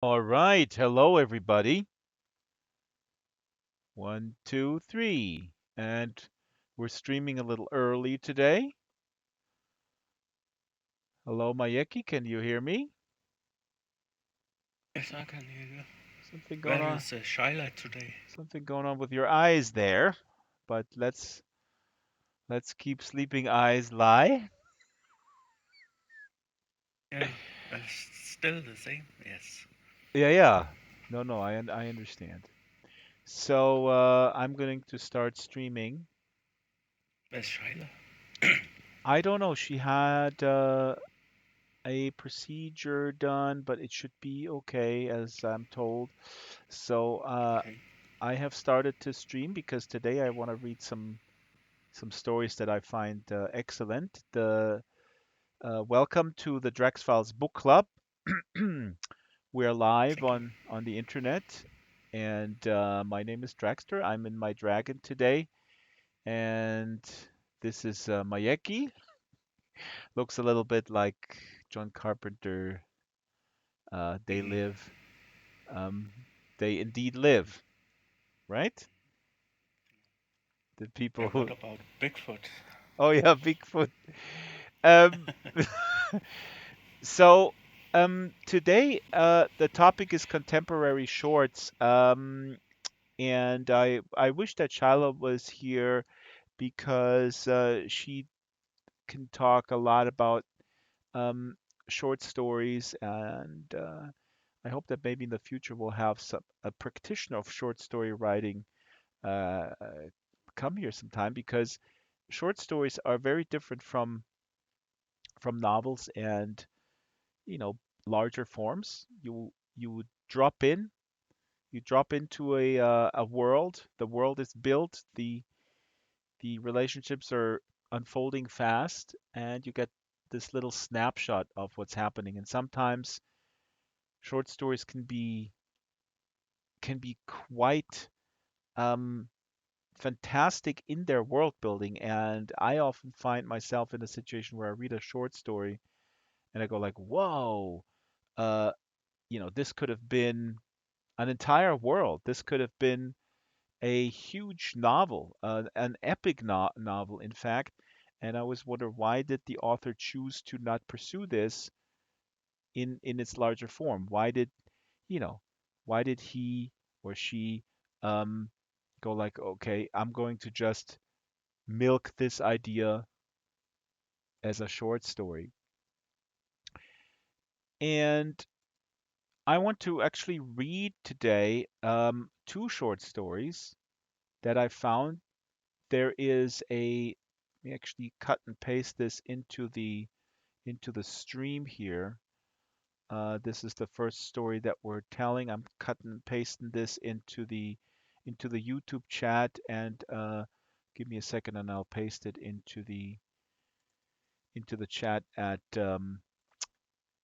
All right. Hello, everybody. One, two, three. And we're streaming a little early today. Hello, Mayeki. Can you hear me? Yes, I can hear you. Something going Where on? is Shyla today? Something going on with your eyes there. But let's keep sleeping eyes lie. Yeah, still the same. Yes. Yeah, yeah. No, no, I understand. So I'm going to start streaming. Where's Shyla? I don't know. She had a procedure done, but it should be okay, as I'm told. So Okay. I have started to stream because today I want to read some stories that I find excellent. The Welcome to the Drax Files Book Club. We're live Thank you. on the internet, and my name is Draxter. I'm in my dragon today, and this is Mayeki. Looks a little bit like John Carpenter. They Mm. live. Um, they indeed live, right? The Yeah, people what who. about Bigfoot? Oh yeah, Bigfoot. Um, so today the topic is contemporary shorts, and I wish that Shyla was here because she can talk a lot about um, short stories, and I hope that maybe in the future we'll have a practitioner of short story writing uh, come here sometime because short stories are very different from novels and larger forms. You drop in, you drop into a world. The world is built. The relationships are unfolding fast, and you get this little snapshot of what's happening. And sometimes short stories can be quite um, fantastic in their world building. And I often find myself in a situation where I read a short story and I go like, "Whoa, uh, this could have been an entire world. This could have been a huge novel, an epic novel, in fact." And I always wonder, why did the author choose to not pursue this in its larger form? You know, why did he or she um, go like, okay, I'm going to just milk this idea as a short story? And I want to actually read today two short stories that I found. There is let me actually cut and paste this into the stream here. This is the first story that we're telling. I'm cutting and pasting this into the YouTube chat, and give me a second and I'll paste it into the chat at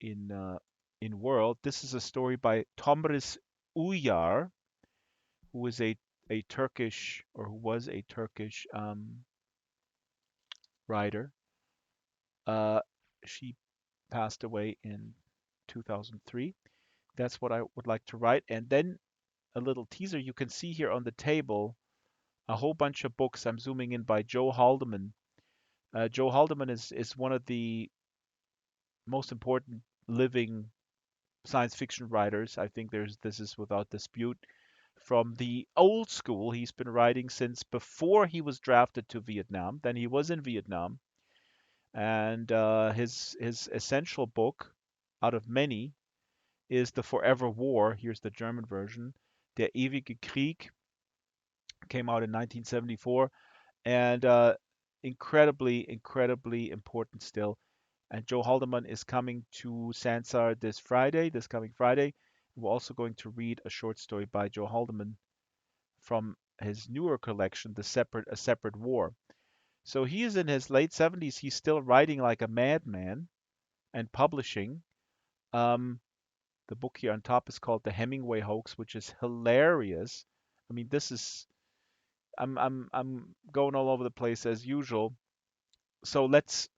in World. This is a story by Tomris Uyar, who is a Turkish, or who was a Turkish writer. Uh, she passed away in 2003. That's what I would like to write. And then a little teaser. You can see here on the table a whole bunch of books. I'm zooming in by Joe Haldeman. Joe Haldeman is one of the most important living science fiction writers. I think this is without dispute. From the old school, he's been writing since before he was drafted to Vietnam. Then he was in Vietnam, and his essential book, out of many, is The Forever War. Here's the German version. Der ewige Krieg came out in 1974, and incredibly, incredibly important still. And Joe Haldeman is coming to Sansar this coming Friday. We're also going to read a short story by Joe Haldeman from his newer collection, A Separate War. So he is in his late 70s. He's still writing like a madman and publishing. Um, the book here on top is called The Hemingway Hoax, which is hilarious. I mean, this is I'm going all over the place as usual. So let's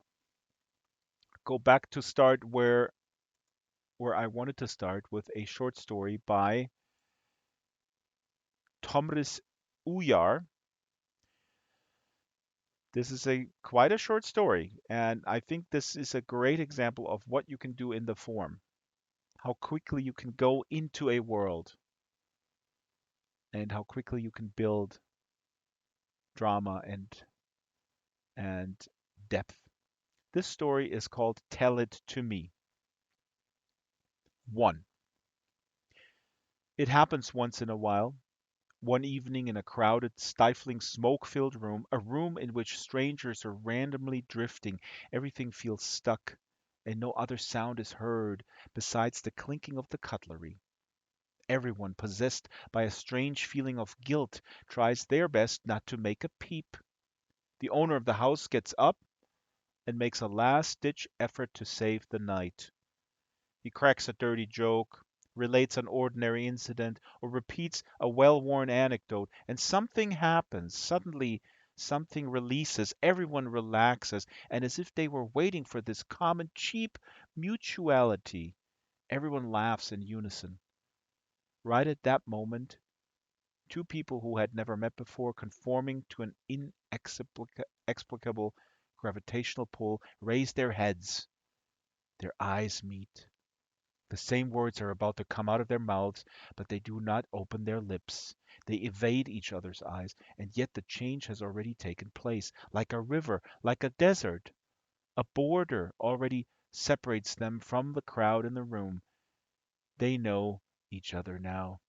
go back to start where where I wanted to start with a short story by Tomris Uyar. This is a quite a short story, and I think this is a great example of what you can do in the form, how quickly you can go into a world, and how quickly you can build drama and depth. This story is called Tell It to Me. 1. It happens once in a while. One evening in a crowded, stifling, smoke filled room, a room in which strangers are randomly drifting, everything feels stuck, and no other sound is heard besides the clinking of the cutlery. Everyone, possessed by a strange feeling of guilt, tries their best not to make a peep. The owner of the house gets up and makes a last ditch effort to save the night. He cracks a dirty joke, relates an ordinary incident, or repeats a well worn anecdote, and something happens. Suddenly, something releases, everyone relaxes, and as if they were waiting for this common, cheap mutuality, everyone laughs in unison. Right at that moment, two people who had never met before, conforming to an inexplicable gravitational pull, raise their heads. Their eyes meet. The same words are about to come out of their mouths, but they do not open their lips. They evade each other's eyes, and yet the change has already taken place. Like a river, like a desert, a border already separates them from the crowd in the room. They know each other now.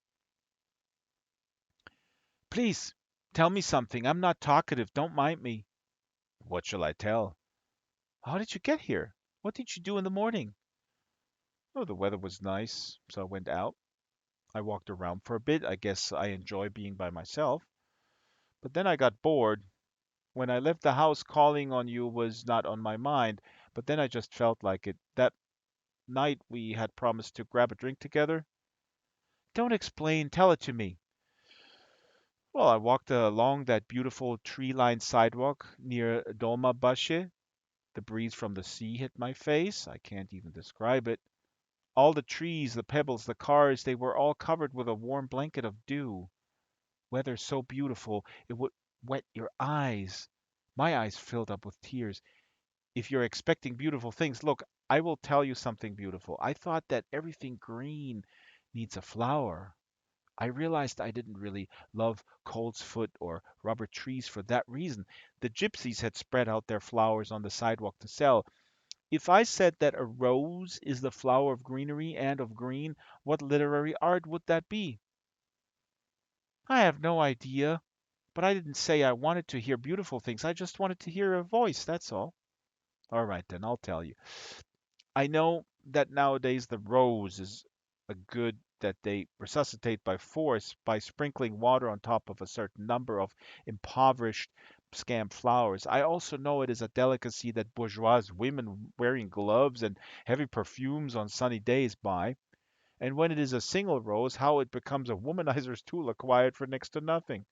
Please, tell me something. I'm not talkative. Don't mind me. What shall I tell? How did you get here? What did you do in the morning? Oh, the weather was nice, so I went out. I walked around for a bit. I guess I enjoy being by myself. But then I got bored. When I left the house, calling on you was not on my mind, but then I just felt like it. That night we had promised to grab a drink together. Don't explain, tell it to me. Well, I walked along that beautiful tree-lined sidewalk near Dolmabashe. The breeze from the sea hit my face. I can't even describe it. All the trees, the pebbles, the cars, they were all covered with a warm blanket of dew. Weather so beautiful it would wet your eyes. My eyes filled up with tears. If you're expecting beautiful things, look, I will tell you something beautiful. I thought that everything green needs a flower. I realized I didn't really love coltsfoot or rubber trees for that reason. The gypsies had spread out their flowers on the sidewalk to sell. If I said that a rose is the flower of greenery and of green, what literary art would that be? I have no idea, but I didn't say I wanted to hear beautiful things. I just wanted to hear a voice, that's all. All right, then I'll tell you. I know that nowadays the rose is a good that they resuscitate by force by sprinkling water on top of a certain number of impoverished scam flowers. I also know it is a delicacy that bourgeois women wearing gloves and heavy perfumes on sunny days buy. And when it is a single rose, how it becomes a womanizer's tool acquired for next to nothing.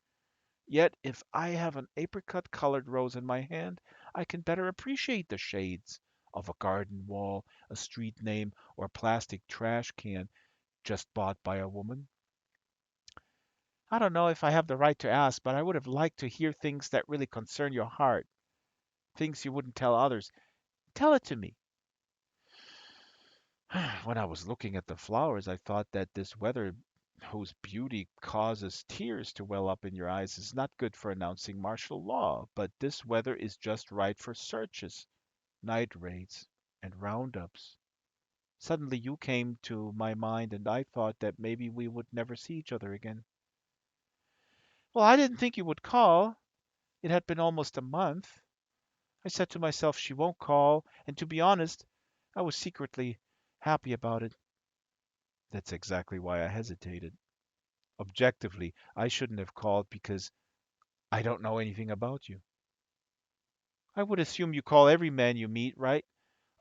Yet if I have an apricot colored rose in my hand, I can better appreciate the shades of a garden wall, a street name, or a plastic trash can just bought by a woman. I don't know if I have the right to ask, but I would have liked to hear things that really concern your heart, things you wouldn't tell others. Tell it to me. When I was looking at the flowers, I thought that this weather, whose beauty causes tears to well up in your eyes, is not good for announcing martial law, but this weather is just right for searches, night raids, and roundups. Suddenly you came to my mind, and I thought that maybe we would never see each other again. Well, I didn't think you would call. It had been almost a month. I said to myself, she won't call, and to be honest, I was secretly happy about it. That's exactly why I hesitated. Objectively, I shouldn't have called because I don't know anything about you. I would assume you call every man you meet, right?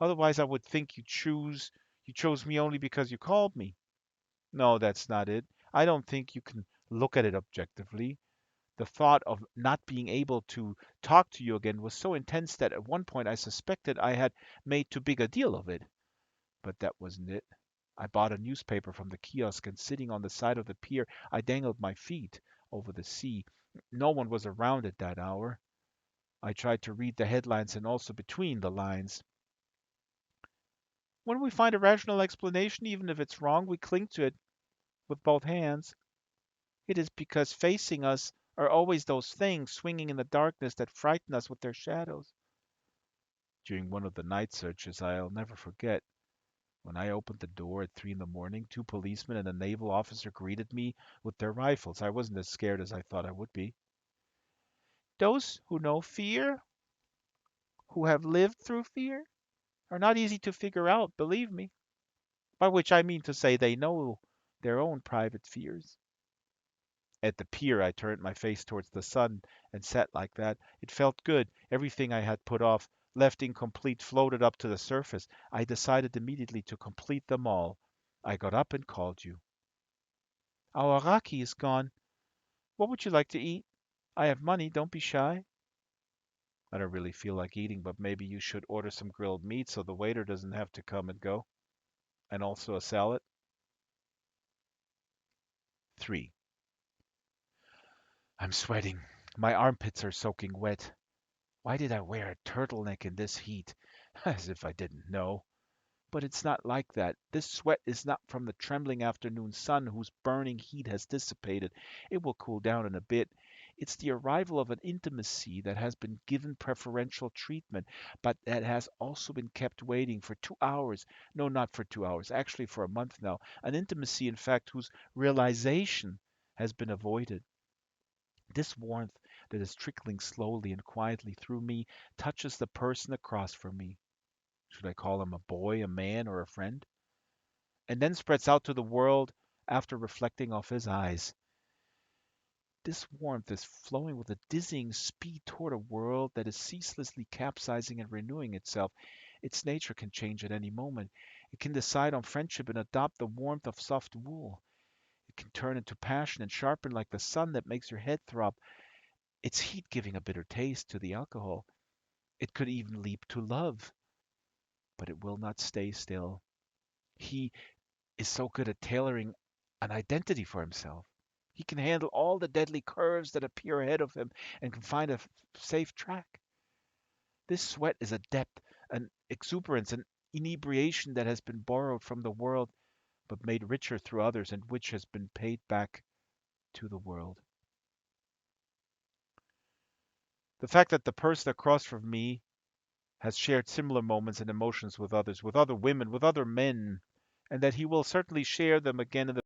Otherwise, I would think you chose me only because you called me. No, that's not it. I don't think you can look at it objectively. The thought of not being able to talk to you again was so intense that at one point I suspected I had made too big a deal of it. But that wasn't it. I bought a newspaper from the kiosk, and sitting on the side of the pier, I dangled my feet over the sea. No one was around at that hour. I tried to read the headlines and also between the lines. When we find a rational explanation, even if it's wrong, we cling to it with both hands. It is because facing us are always those things swinging in the darkness that frighten us with their shadows. During one of the night searches I'll never forget, when I opened the door at 3 in the morning, two policemen and a naval officer greeted me with their rifles. I wasn't as scared as I thought I would be. Those who know fear, who have lived through fear, are not easy to figure out, believe me. By which I mean to say they know their own private fears. At the pier, I turned my face towards the sun and sat like that. It felt good. Everything I had put off, left incomplete, floated up to the surface. I decided immediately to complete them all. I got up and called you. Our raki is gone. What would you like to eat? I have money. Don't be shy. I don't really feel like eating, but maybe you should order some grilled meat so the waiter doesn't have to come and go. And also a salad. 3. I'm sweating. My armpits are soaking wet. Why did I wear a turtleneck in this heat? As if I didn't know. But it's not like that. This sweat is not from the trembling afternoon sun whose burning heat has dissipated. It will cool down in a bit. It's the arrival of an intimacy that has been given preferential treatment, but that has also been kept waiting for 2 hours. No, not for 2 hours, actually for a month now. An intimacy, in fact, whose realization has been avoided. This warmth that is trickling slowly and quietly through me touches the person across from me. Should I call him a boy, a man, or a friend? And then spreads out to the world after reflecting off his eyes. This warmth is flowing with a dizzying speed toward a world that is ceaselessly capsizing and renewing itself. Its nature can change at any moment. It can decide on friendship and adopt the warmth of soft wool. It can turn into passion and sharpen like the sun that makes your head throb, its heat giving a bitter taste to the alcohol. It could even leap to love, but it will not stay still. He is so good at tailoring an identity for himself. He can handle all the deadly curves that appear ahead of him and can find a safe track. This sweat is a depth, an exuberance, an inebriation that has been borrowed from the world but made richer through others and which has been paid back to the world. The fact that the person across from me has shared similar moments and emotions with others, with other women, with other men, and that he will certainly share them again in the